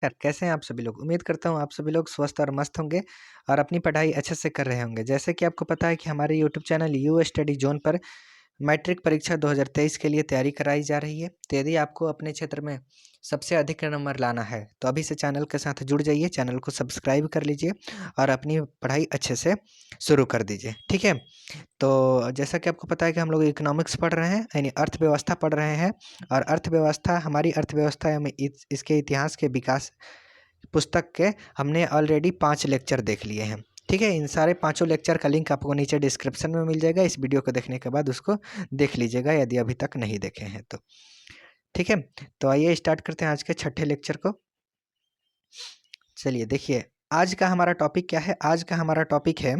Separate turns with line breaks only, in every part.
यार कैसे हैं आप सभी लोग। उम्मीद करता हूँ आप सभी लोग स्वस्थ और मस्त होंगे और अपनी पढ़ाई अच्छे से कर रहे होंगे। जैसे कि आपको पता है कि हमारे YouTube channel you study zone पर मैट्रिक परीक्षा 2023 के लिए तैयारी कराई जा रही है। तो यदि आपको अपने क्षेत्र में सबसे अधिक नंबर लाना है तो अभी से चैनल के साथ जुड़ जाइए, चैनल को सब्सक्राइब कर लीजिए और अपनी पढ़ाई अच्छे से शुरू कर दीजिए। ठीक है, तो जैसा कि आपको पता है कि हम लोग इकोनॉमिक्स पढ़ रहे हैं, यानी अर्थव्यवस्था पढ़ रहे हैं। और अर्थव्यवस्था, हमारी अर्थव्यवस्था में इसके इतिहास के विकास पुस्तक के हमने ऑलरेडी 5 लेक्चर देख लिए हैं। ठीक है, इन सारे पाँचों लेक्चर का लिंक आपको नीचे डिस्क्रिप्शन में मिल जाएगा। इस वीडियो को देखने के बाद उसको देख लीजिएगा यदि अभी तक नहीं देखे हैं तो। ठीक है, तो आइए स्टार्ट करते हैं आज के छठे लेक्चर को। चलिए देखिए, आज का हमारा टॉपिक क्या है। आज का हमारा टॉपिक है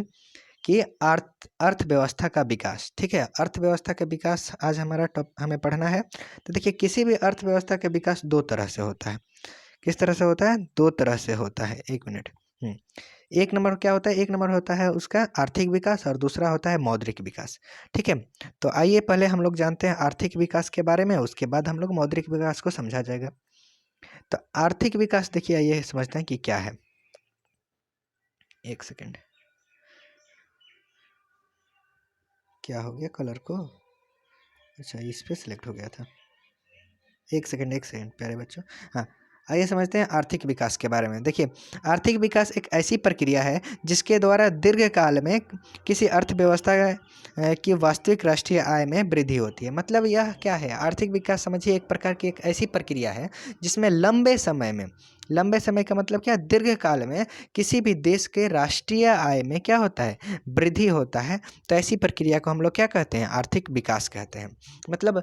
कि अर्थव्यवस्था का विकास। ठीक है, अर्थव्यवस्था का विकास आज हमें पढ़ना है। तो देखिए, किसी भी अर्थव्यवस्था का विकास दो तरह से होता है। किस तरह से होता है? दो तरह से होता है। एक मिनट। एक नंबर क्या होता है? एक नंबर होता है उसका आर्थिक विकास और दूसरा होता है मौद्रिक विकास। ठीक है, तो आइए पहले हम लोग जानते हैं आर्थिक विकास के बारे में, उसके बाद हम लोग मौद्रिक विकास को समझा जाएगा। तो आर्थिक विकास देखिए, आइए समझते हैं कि क्या है। एक सेकेंड, क्या हो गया कलर को? अच्छा, इस पे सिलेक्ट हो गया था। एक सेकंड प्यारे बच्चों। हाँ, आइए समझते हैं आर्थिक विकास के बारे में। देखिए, आर्थिक विकास एक ऐसी प्रक्रिया है जिसके द्वारा दीर्घकाल में किसी अर्थव्यवस्था की वास्तविक राष्ट्रीय आय में वृद्धि होती है। मतलब यह क्या है? आर्थिक विकास समझिए एक प्रकार की एक ऐसी प्रक्रिया है जिसमें लंबे समय का मतलब क्या? दीर्घकाल में किसी भी देश के राष्ट्रीय आय में क्या होता है? वृद्धि होता है। तो ऐसी प्रक्रिया को हम लोग क्या कहते हैं? आर्थिक विकास कहते हैं। मतलब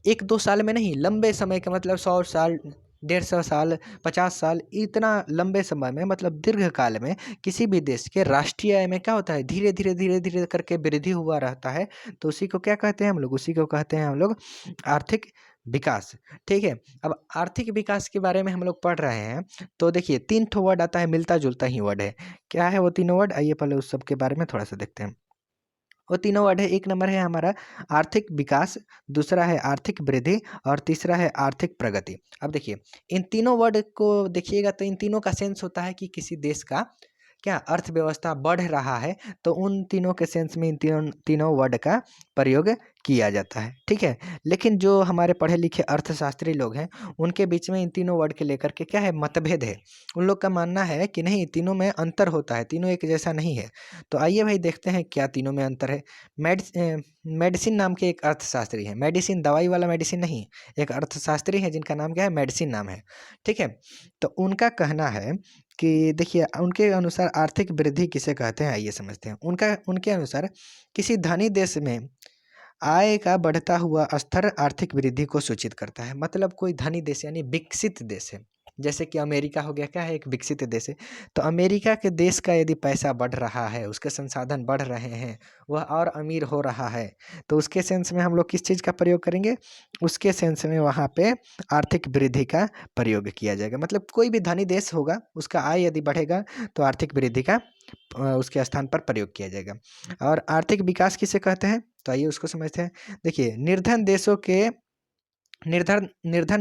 1-2 साल में नहीं, लंबे समय का मतलब 100 साल, 150 साल, 50 साल, इतना लंबे समय में मतलब दीर्घकाल में किसी भी देश के राष्ट्रीय आय में क्या होता है? धीरे धीरे करके वृद्धि हुआ रहता है। तो उसी को क्या कहते हैं हम लोग? उसी को कहते हैं हम लोग आर्थिक विकास। ठीक है, अब आर्थिक विकास के बारे में हम लोग पढ़ रहे हैं। तो देखिए, 3 ठो वर्ड आता है, मिलता जुलता ही वर्ड है। क्या है वो तीनों वर्ड? आइए पहले उस सब के बारे में थोड़ा सा देखते हैं। वो तीनों वर्ड है, एक नंबर है हमारा आर्थिक विकास, दूसरा है आर्थिक वृद्धि और तीसरा है आर्थिक प्रगति। अब देखिए, इन तीनों वर्ड को देखिएगा तो इन तीनों का सेंस होता है कि किसी देश का क्या अर्थव्यवस्था बढ़ रहा है। तो उन तीनों के सेंस में इन तीनों तीनों वर्ड का प्रयोग किया जाता है। ठीक है, लेकिन जो हमारे पढ़े लिखे अर्थशास्त्री लोग हैं उनके बीच में इन तीनों वर्ड के लेकर के क्या है? मतभेद है। उन लोग का मानना है कि नहीं, तीनों में अंतर होता है, तीनों एक जैसा नहीं है। तो आइए भाई देखते हैं क्या तीनों में अंतर है। मेडिसिन नाम के एक अर्थशास्त्री हैं, मेडिसिन दवाई वाला मेडिसिन नहीं, एक अर्थशास्त्री हैं जिनका नाम क्या है? मेडिसिन नाम है। ठीक है, तो उनका कहना है कि देखिए, उनके अनुसार आर्थिक वृद्धि किसे कहते हैं आइए समझते हैं। उनके अनुसार किसी धनी देश में आय का बढ़ता हुआ स्तर आर्थिक वृद्धि को सूचित करता है। मतलब कोई धनी देश यानी विकसित देश है, जैसे कि अमेरिका हो गया, क्या है? एक विकसित देश है। तो अमेरिका के देश का यदि पैसा बढ़ रहा है, उसके संसाधन बढ़ रहे हैं, वह और अमीर हो रहा है, तो उसके सेंस में हम लोग किस चीज़ का प्रयोग करेंगे? उसके सेंस में वहाँ पे आर्थिक वृद्धि का प्रयोग किया जाएगा। मतलब कोई भी धनी देश होगा, उसका आय यदि बढ़ेगा तो आर्थिक वृद्धि का उसके स्थान पर प्रयोग किया जाएगा। और आर्थिक विकास किसे कहते हैं? तो आइए उसको समझते हैं। देखिए, निर्धन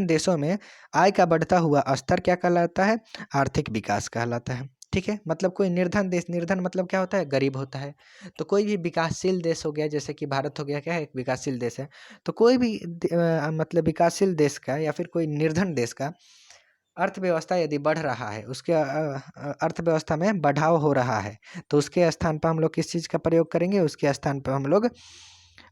देशों में आय का बढ़ता हुआ स्तर क्या कहलाता है? आर्थिक विकास कहलाता है। ठीक है, मतलब कोई निर्धन देश, निर्धन मतलब क्या होता है? गरीब होता है। तो कोई भी विकासशील देश हो गया, जैसे कि भारत हो गया, क्या है? एक विकासशील देश है। तो कोई भी मतलब विकासशील देश का या फिर कोई निर्धन देश का अर्थव्यवस्था यदि बढ़ रहा है, उसके अर्थव्यवस्था में बढ़ाव हो रहा है, तो उसके स्थान पर हम लोग किस चीज़ का प्रयोग करेंगे? उसके स्थान पर हम लोग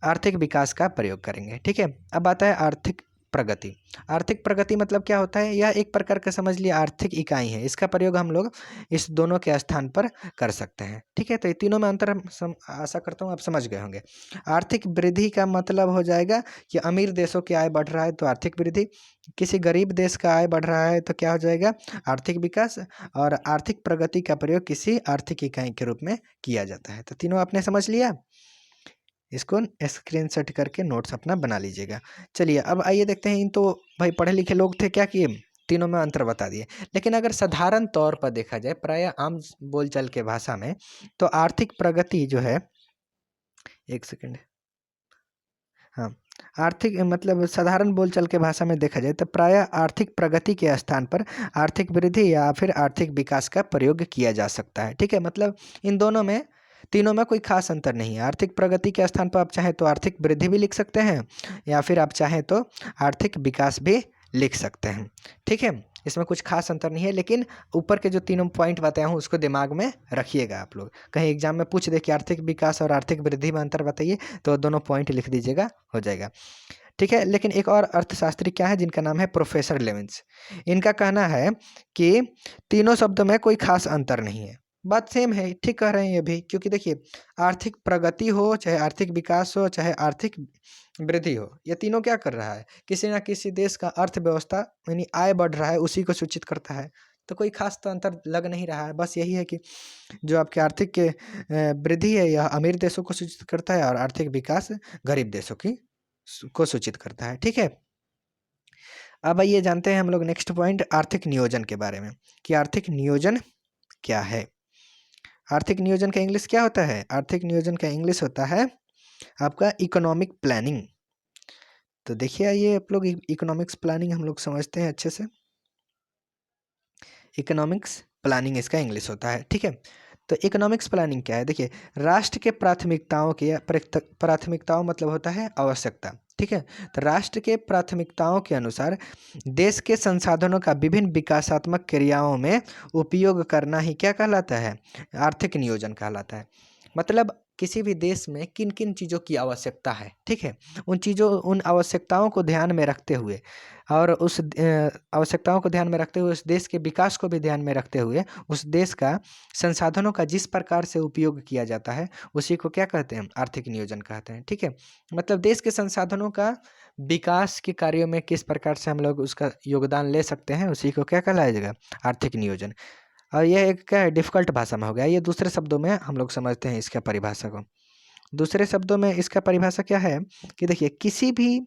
आर्थिक विकास का प्रयोग करेंगे। ठीक है, अब आता है आर्थिक प्रगति। आर्थिक प्रगति मतलब क्या होता है? यह एक प्रकार का समझ लिए आर्थिक इकाई है। इसका प्रयोग हम लोग इस दोनों के स्थान पर कर सकते हैं। ठीक है, तो ये तीनों में अंतर हम आशा करता हूँ आप समझ गए होंगे। आर्थिक वृद्धि का मतलब हो जाएगा कि अमीर देशों की आय बढ़ रहा है तो आर्थिक वृद्धि, किसी गरीब देश का आय बढ़ रहा है तो क्या हो जाएगा? आर्थिक विकास। और आर्थिक प्रगति का प्रयोग किसी आर्थिक इकाई के रूप में किया जाता है। तो तीनों आपने समझ लिया, इसको स्क्रीनशॉट करके नोट्स अपना बना लीजिएगा। चलिए अब आइए देखते हैं। इन तो भाई पढ़े लिखे लोग थे, क्या किए? तीनों में अंतर बता दिए। लेकिन अगर साधारण तौर पर देखा जाए, प्रायः आम बोलचाल के भाषा में, तो आर्थिक प्रगति जो है, एक सेकंड, हाँ, आर्थिक मतलब साधारण बोलचाल के भाषा में देखा जाए तो प्रायः आर्थिक प्रगति के स्थान पर आर्थिक वृद्धि या फिर आर्थिक विकास का प्रयोग किया जा सकता है। ठीक है, मतलब इन दोनों में, तीनों में कोई खास अंतर नहीं है। आर्थिक प्रगति के स्थान पर आप चाहें तो आर्थिक वृद्धि भी लिख सकते हैं, या फिर आप चाहें तो आर्थिक विकास भी लिख सकते हैं। ठीक है, इसमें कुछ खास अंतर नहीं है, लेकिन ऊपर के जो तीनों पॉइंट बताया हूँ उसको दिमाग में रखिएगा आप लोग। कहीं एग्जाम में पूछ दे कि आर्थिक विकास और आर्थिक वृद्धि में अंतर बताइए, तो दोनों पॉइंट लिख दीजिएगा, हो जाएगा। ठीक है, लेकिन एक और अर्थशास्त्री क्या है जिनका नाम है प्रोफेसर लेविन्स। इनका कहना है कि तीनों शब्दों में कोई खास अंतर नहीं है, बात सेम है। ठीक कह रहे हैं ये भी, क्योंकि देखिए आर्थिक प्रगति हो, चाहे आर्थिक विकास हो, चाहे आर्थिक वृद्धि हो, ये तीनों क्या कर रहा है, किसी ना किसी देश का अर्थव्यवस्था यानी आय बढ़ रहा है, उसी को सूचित करता है। तो कोई खास तो अंतर लग नहीं रहा है, बस यही है कि जो आपके आर्थिक के वृद्धि है यह अमीर देशों को सूचित करता है, और आर्थिक विकास गरीब देशों की को सूचित करता है। ठीक है, अब आइए जानते हैं हम लोग नेक्स्ट पॉइंट आर्थिक नियोजन के बारे में, कि आर्थिक नियोजन क्या है। आर्थिक नियोजन का इंग्लिश क्या होता है? आर्थिक नियोजन का इंग्लिश होता है आपका इकोनॉमिक प्लानिंग। तो देखिए आइए आप लोग, इकोनॉमिक्स प्लानिंग हम लोग समझते हैं अच्छे से। इकोनॉमिक्स प्लानिंग इसका इंग्लिश होता है। ठीक है, तो इकोनॉमिक्स प्लानिंग क्या है? देखिए, राष्ट्र के प्राथमिकताओं के, प्राथमिकताओं मतलब होता है आवश्यकता। ठीक है, तो राष्ट्र के प्राथमिकताओं के अनुसार देश के संसाधनों का विभिन्न विकासात्मक क्रियाओं में उपयोग करना ही क्या कहलाता है? आर्थिक नियोजन कहलाता है। मतलब किसी भी देश में किन किन चीज़ों की आवश्यकता है, ठीक है, उन आवश्यकताओं को ध्यान में रखते हुए, और उस आवश्यकताओं को ध्यान में रखते हुए, उस देश के विकास को भी ध्यान में रखते हुए, उस देश का संसाधनों का जिस प्रकार से उपयोग किया जाता है, उसी को क्या कहते हैं? आर्थिक नियोजन कहते हैं। ठीक है, मतलब देश के संसाधनों का विकास के कार्यों में किस प्रकार से हम लोग उसका योगदान ले सकते हैं, उसी को क्या कहलाया जाएगा? आर्थिक नियोजन। और यह एक क्या है, डिफ़िकल्ट भाषा में हो गया। ये दूसरे शब्दों में हम लोग समझते हैं इसका परिभाषा को। दूसरे शब्दों में इसका परिभाषा क्या है कि देखिए, किसी भी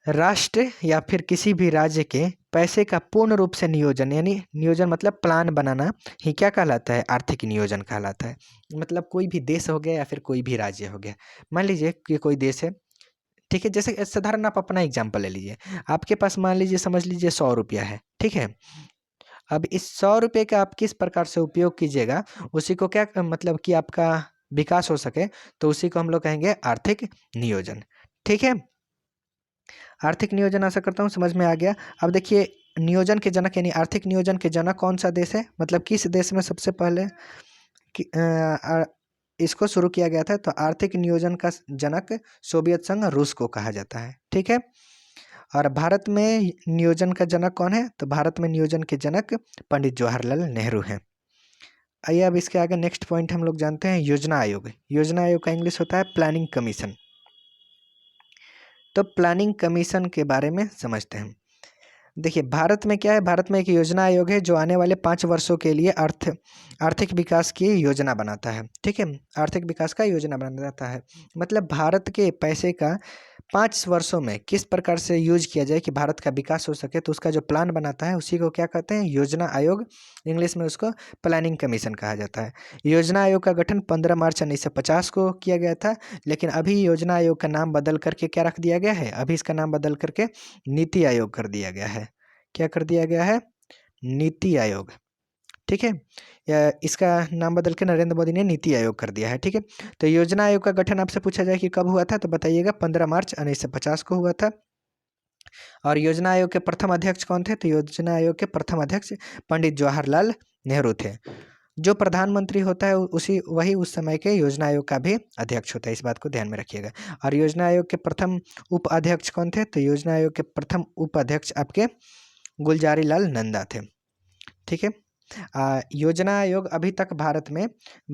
राष्ट्र या फिर किसी भी राज्य के पैसे का पूर्ण रूप से नियोजन, यानी नियोजन मतलब प्लान बनाना ही क्या कहलाता है? आर्थिक नियोजन कहलाता है। मतलब कोई भी देश हो गया या फिर कोई भी राज्य हो गया, मान लीजिए कि कोई देश है, ठीक है, जैसे साधारण आप अपना एग्जाम्पल ले लीजिए। आपके पास मान लीजिए, समझ लीजिए 100 रुपया है, ठीक है। अब इस 100 रुपये का आप किस प्रकार से उपयोग कीजिएगा, उसी को क्या मतलब कि आपका विकास हो सके, तो उसी को हम लोग कहेंगे आर्थिक नियोजन। ठीक है, आर्थिक नियोजन आशा करता हूँ समझ में आ गया। अब देखिए, नियोजन के जनक यानी आर्थिक नियोजन के जनक कौन सा देश है, मतलब किस देश में सबसे पहले इसको शुरू किया गया था? तो आर्थिक नियोजन का जनक सोवियत संघ रूस को कहा जाता है। ठीक है, और भारत में नियोजन का जनक कौन है? तो भारत में नियोजन के जनक पंडित जवाहरलाल नेहरू हैं। आइए अब इसके आगे नेक्स्ट पॉइंट हम लोग जानते हैं योजना आयोग। योजना आयोग का इंग्लिश होता है प्लानिंग कमीशन। तो प्लानिंग कमीशन के बारे में समझते हैं। देखिए, भारत में क्या है, भारत में एक योजना आयोग है जो आने वाले 5 वर्षों के लिए आर्थिक विकास की योजना बनाता है। ठीक है, आर्थिक विकास का योजना बनाता है, मतलब भारत के पैसे का 5 वर्षों में किस प्रकार से यूज किया जाए कि भारत का विकास हो सके, तो उसका जो प्लान बनाता है उसी को क्या कहते हैं? योजना आयोग। इंग्लिश में उसको प्लानिंग कमीशन कहा जाता है। योजना आयोग का गठन 15 मार्च 1950 को किया गया था, लेकिन अभी योजना आयोग का नाम बदल करके क्या रख दिया गया है? अभी इसका नाम बदल करके नीति आयोग कर दिया गया है। क्या कर दिया गया है? नीति आयोग। ठीक है, या इसका नाम बदल के नरेंद्र मोदी ने नीति आयोग कर दिया है। ठीक है, तो योजना आयोग का गठन आपसे पूछा जाए कि कब हुआ था, तो बताइएगा 15 मार्च 1950 को हुआ था। और योजना आयोग के प्रथम अध्यक्ष कौन थे? तो योजना आयोग के प्रथम अध्यक्ष पंडित जवाहरलाल नेहरू थे। जो प्रधानमंत्री होता है वही उस समय के योजना आयोग का भी अध्यक्ष होता है, इस बात को ध्यान में रखिएगा। और योजना आयोग के प्रथम उपाध्यक्ष कौन थे? तो योजना आयोग के प्रथम उपाध्यक्ष आपके गुलजारी लाल नंदा थे। ठीक है, योजना आयोग अभी तक भारत में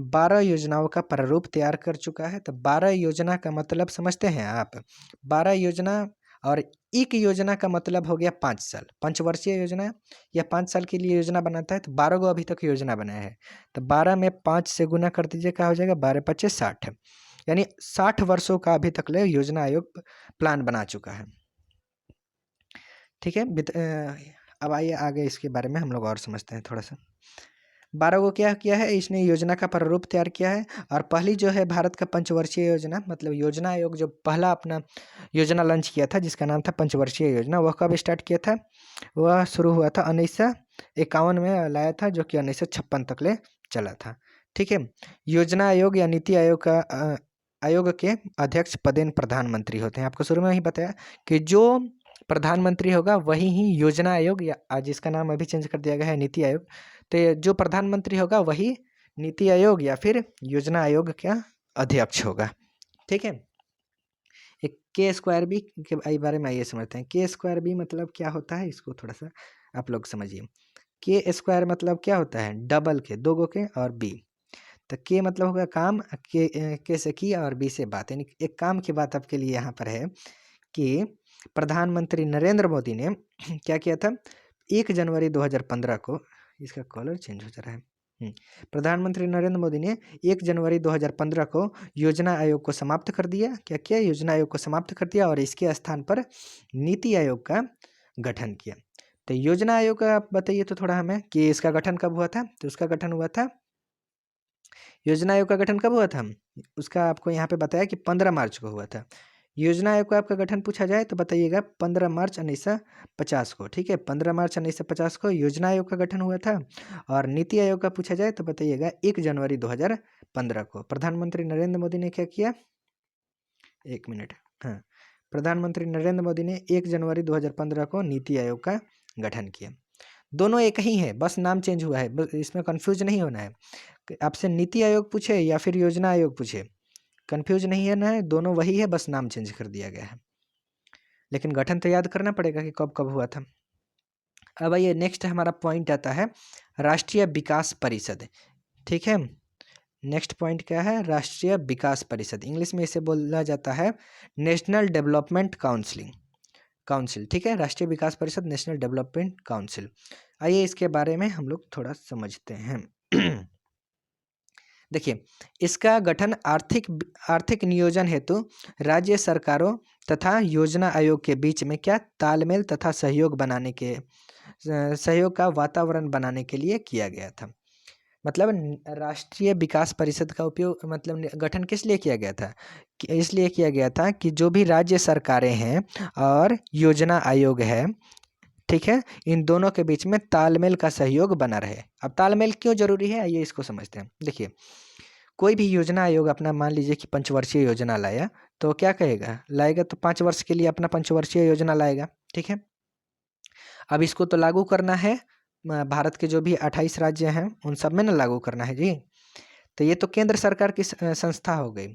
12 योजनाओं का प्रारूप तैयार कर चुका है। तो 12 योजना का मतलब समझते हैं आप? 12 योजना, और एक योजना का मतलब हो गया 5 साल, पंचवर्षीय योजना या 5 साल के लिए योजना बनाता है। तो 12 को अभी तक योजना बनाया है, तो 12 में 5 से गुना कर दीजिए, क्या हो जाएगा? 12×5 = 60, यानी 60 वर्षों का अभी तक ले योजना आयोग प्लान बना चुका है। ठीक है, अब आइए आगे इसके बारे में हम लोग और समझते हैं थोड़ा सा। 12 को क्या किया है, इसने योजना का प्रारूप तैयार किया है। और पहली जो है भारत का पंचवर्षीय योजना, मतलब योजना आयोग जो पहला अपना योजना लॉन्च किया था जिसका नाम था पंचवर्षीय योजना, वह कब स्टार्ट किया था, वह शुरू हुआ था 1951 में लाया था, जो कि 1956 तक ले चला था। ठीक है। योजना आयोग या नीति आयोग का आयोग के अध्यक्ष पदेन प्रधानमंत्री होते हैं। आपको शुरू में ही बताया कि जो प्रधानमंत्री होगा वही ही योजना आयोग, या आज इसका नाम अभी चेंज कर दिया गया है नीति आयोग, तो जो प्रधानमंत्री होगा वही नीति आयोग या फिर योजना आयोग का अध्यक्ष होगा। ठीक है। एक के स्क्वायर बी के बारे में आइए समझते हैं। के स्क्वायर बी मतलब क्या होता है, इसको थोड़ा सा आप लोग समझिए। के स्क्वायर मतलब क्या होता है, डबल के, दो गो के और बी। तो के मतलब होगा काम, के से की और बी से बात, यानी एक काम की बात आपके लिए यहाँ पर है कि प्रधानमंत्री नरेंद्र मोदी ने क्या किया था, 1 जनवरी 2015 को, इसका कलर चेंज हो जा रहा है। प्रधानमंत्री नरेंद्र मोदी ने 1 जनवरी 2015 को योजना आयोग को समाप्त कर दिया। क्या किया, योजना आयोग को समाप्त कर दिया और इसके स्थान पर नीति आयोग का गठन किया। तो योजना आयोग का आप बताइए तो थोड़ा हमें कि इसका गठन कब हुआ था। तो उसका गठन हुआ था, योजना आयोग का गठन कब हुआ था, उसका आपको यहाँ पे बताया कि 15 मार्च को हुआ था। योजना आयोग का आपका गठन पूछा जाए तो बताइएगा 15 मार्च 1950 को। ठीक है, 15 मार्च 1950 को योजना आयोग का गठन हुआ था। और नीति आयोग का पूछा जाए तो बताइएगा 1 जनवरी 2015 को। प्रधानमंत्री नरेंद्र मोदी ने क्या किया, 1 मिनट, हाँ, प्रधानमंत्री नरेंद्र मोदी ने 1 जनवरी 2015 को नीति आयोग का गठन किया। दोनों एक ही है, बस नाम चेंज हुआ है, बस इसमें कंफ्यूज नहीं होना है। आपसे नीति आयोग पूछे या फिर योजना आयोग पूछे, कंफ्यूज नहीं है ना, दोनों वही है, बस नाम चेंज कर दिया गया है। लेकिन गठन तो याद करना पड़ेगा कि कब कब हुआ था। अब आइए नेक्स्ट हमारा पॉइंट आता है राष्ट्रीय विकास परिषद। ठीक है, नेक्स्ट पॉइंट क्या है, राष्ट्रीय विकास परिषद। इंग्लिश में इसे बोला जाता है नेशनल डेवलपमेंट काउंसिल। ठीक है, राष्ट्रीय विकास परिषद, नेशनल डेवलपमेंट काउंसिल। आइए इसके बारे में हम लोग थोड़ा समझते हैं। देखिए, इसका गठन आर्थिक नियोजन हेतु राज्य सरकारों तथा योजना आयोग के बीच में क्या तालमेल तथा सहयोग का वातावरण बनाने के लिए किया गया था। मतलब राष्ट्रीय विकास परिषद का उपयोग, मतलब गठन किस लिए किया गया था, इसलिए किया गया था कि जो भी राज्य सरकारें हैं और योजना आयोग है, ठीक है, इन दोनों के बीच में तालमेल का सहयोग बना रहे। अब तालमेल क्यों जरूरी है, आइए इसको समझते हैं। देखिए, कोई भी योजना आयोग अपना मान लीजिए कि पंचवर्षीय योजना लाया, तो क्या कहेगा, लाएगा तो 5 वर्ष के लिए अपना पंचवर्षीय योजना लाएगा। ठीक है, अब इसको तो लागू करना है, भारत के जो भी 28 राज्य हैं उन सब में ना लागू करना है जी। तो ये तो केंद्र सरकार की संस्था हो गई,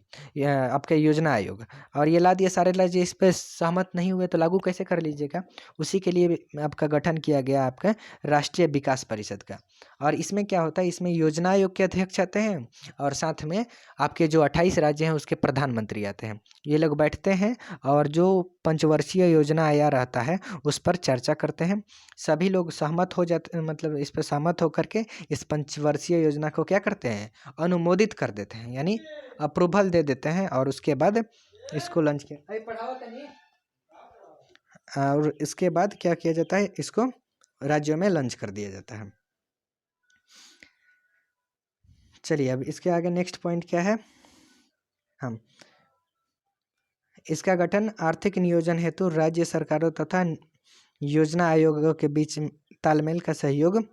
आपका योजना आयोग, और ये ला दिया, सारे राज्य इस पर सहमत नहीं हुए तो लागू कैसे कर लीजिएगा। उसी के लिए आपका गठन किया गया आपका राष्ट्रीय विकास परिषद का। और इसमें क्या होता है, इसमें योजना आयोग के अध्यक्ष आते हैं और साथ में आपके जो 28 राज्य हैं उसके प्रधानमंत्री आते हैं। ये लोग बैठते हैं और जो पंचवर्षीय योजना आया रहता है उस पर चर्चा करते हैं। सभी लोग सहमत हो जाते, मतलब इस पर सहमत होकर के इस पंचवर्षीय योजना को क्या करते हैं, अनुमोदित कर देते हैं, यानी अप्रूवल दे देते हैं। और उसके बाद इसको लॉन्च किया, और इसके बाद क्या किया जाता है, इसको राज्यों में लॉन्च कर दिया जाता है। चलिए अब इसके आगे नेक्स्ट पॉइंट क्या है, हम इसका गठन आर्थिक नियोजन हेतु राज्य सरकारों तथा योजना आयोगों के बीच तालमेल का सहयोग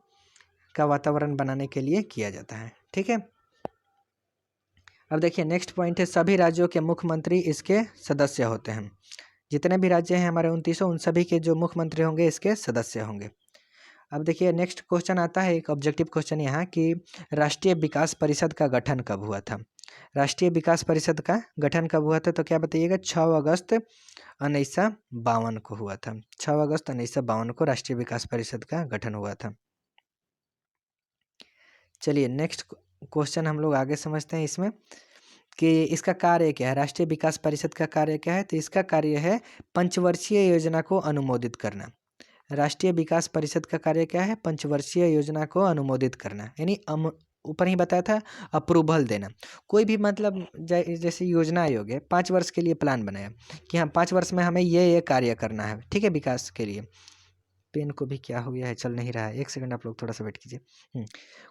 का वातावरण बनाने के लिए किया जाता है। ठीक है, अब देखिए नेक्स्ट पॉइंट है सभी राज्यों के मुख्यमंत्री इसके सदस्य होते हैं। जितने भी राज्य हैं हमारे 29, उन सभी के जो मुख्यमंत्री होंगे इसके सदस्य होंगे। अब देखिए नेक्स्ट क्वेश्चन आता है, एक ऑब्जेक्टिव क्वेश्चन यहाँ कि राष्ट्रीय विकास परिषद का गठन कब हुआ था। राष्ट्रीय विकास परिषद का गठन कब हुआ था, तो क्या बताइएगा, 6 अगस्त 1952 को हुआ था। 6 अगस्त 1952 को राष्ट्रीय विकास परिषद का गठन हुआ था। चलिए नेक्स्ट क्वेश्चन हम लोग आगे समझते हैं इसमें कि इसका कार्य क्या है, राष्ट्रीय विकास परिषद का कार्य क्या है। तो इसका कार्य है पंचवर्षीय योजना को अनुमोदित करना। राष्ट्रीय विकास परिषद का कार्य क्या है, पंचवर्षीय योजना को अनुमोदित करना, यानी ऊपर ही बताया था अप्रूवल देना। कोई भी मतलब जैसे योजना आयोग है 5 वर्ष के लिए प्लान बनाया कि हाँ 5 वर्ष में हमें ये कार्य करना है, ठीक है, विकास के लिए। पेन को भी क्या हो गया है, चल नहीं रहा है, 1 सेकंड आप लोग थोड़ा सा वेट कीजिए।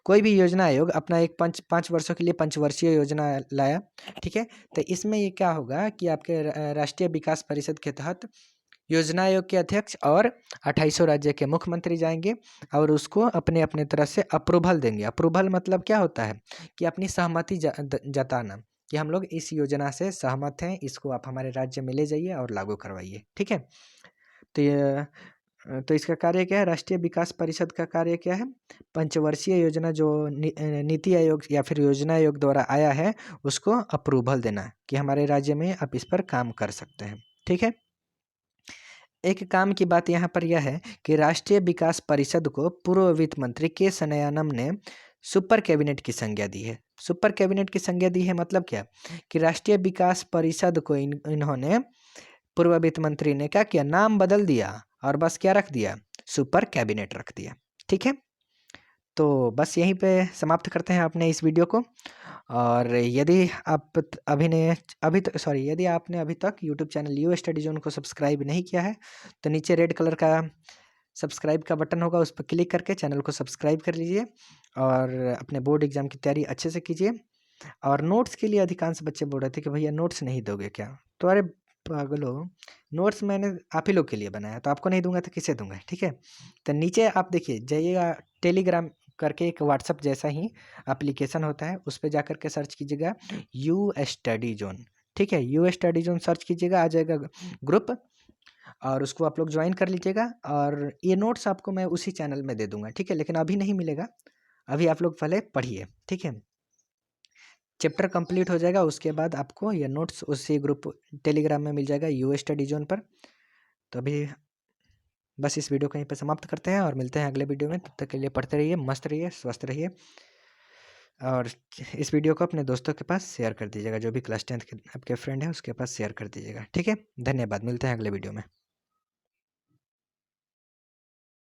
कोई भी योजना आयोग अपना एक 5 वर्षों के लिए पंचवर्षीय योजना लाया, ठीक है। तो इसमें ये क्या होगा कि आपके राष्ट्रीय विकास परिषद के तहत योजना आयोग के अध्यक्ष और 2800 राज्य के मुख्यमंत्री जाएंगे और उसको अपने अपने तरह से अप्रूवल देंगे। अप्रूवल मतलब क्या होता है कि अपनी सहमति जताना कि हम लोग इस योजना से सहमत हैं, इसको आप हमारे राज्य में ले जाइए और लागू करवाइए, ठीक है। तो इसका कार्य क्या है, राष्ट्रीय विकास परिषद का कार्य क्या है, पंचवर्षीय योजना जो नीति आयोग या फिर योजना आयोग द्वारा आया है उसको अप्रूवल देना कि हमारे राज्य में आप इस पर काम कर सकते हैं, ठीक है। एक काम की बात यहाँ पर यह है कि राष्ट्रीय विकास परिषद को पूर्व वित्त मंत्री के सनायानम ने सुपर कैबिनेट की संज्ञा दी है। सुपर कैबिनेट की संज्ञा दी है मतलब क्या कि राष्ट्रीय विकास परिषद को इन्होंने पूर्व वित्त मंत्री ने क्या किया, नाम बदल दिया और बस क्या रख दिया, सुपर कैबिनेट रख दिया, ठीक है। तो बस यहीं पे समाप्त करते हैं अपने इस वीडियो को। और यदि आप यदि आपने अभी तक YouTube channel you study zone को सब्सक्राइब नहीं किया है तो नीचे रेड कलर का सब्सक्राइब का बटन होगा, उस पर क्लिक करके चैनल को सब्सक्राइब कर लीजिए और अपने बोर्ड एग्जाम की तैयारी अच्छे से कीजिए। और नोट्स के लिए अधिकांश बच्चे बोल रहे थे कि भैया नोट्स नहीं दोगे क्या, तो अरे पागलो, नोट्स मैंने आप ही लोग के लिए बनाया, तो आपको नहीं दूंगा तो किसे दूंगा, ठीक है। तो नीचे आप देखिए जाइएगा, टेलीग्राम करके एक व्हाट्सअप जैसा ही एप्लीकेशन होता है, उस पर जा कर के सर्च कीजिएगा यू स्टडी जोन, ठीक है। यू स्टडी जोन सर्च कीजिएगा, आ जाएगा ग्रुप और उसको आप लोग ज्वाइन कर लीजिएगा। और ये नोट्स आपको मैं उसी चैनल में दे दूंगा, ठीक है, लेकिन अभी नहीं मिलेगा, अभी आप लोग पहले पढ़िए, ठीक है। चैप्टर कंप्लीट हो जाएगा उसके बाद आपको ये नोट्स उसी ग्रुप टेलीग्राम में मिल जाएगा यू स्टडी जोन पर। तो अभी बस इस वीडियो को यहीं पर समाप्त करते हैं और मिलते हैं अगले वीडियो में। तब तक के लिए पढ़ते रहिए, मस्त रहिए, स्वस्थ रहिए और इस वीडियो को अपने दोस्तों के पास शेयर कर दीजिएगा, जो भी क्लास 10th के आपके फ्रेंड है उसके पास शेयर कर दीजिएगा, ठीक है। धन्यवाद, मिलते हैं अगले वीडियो में।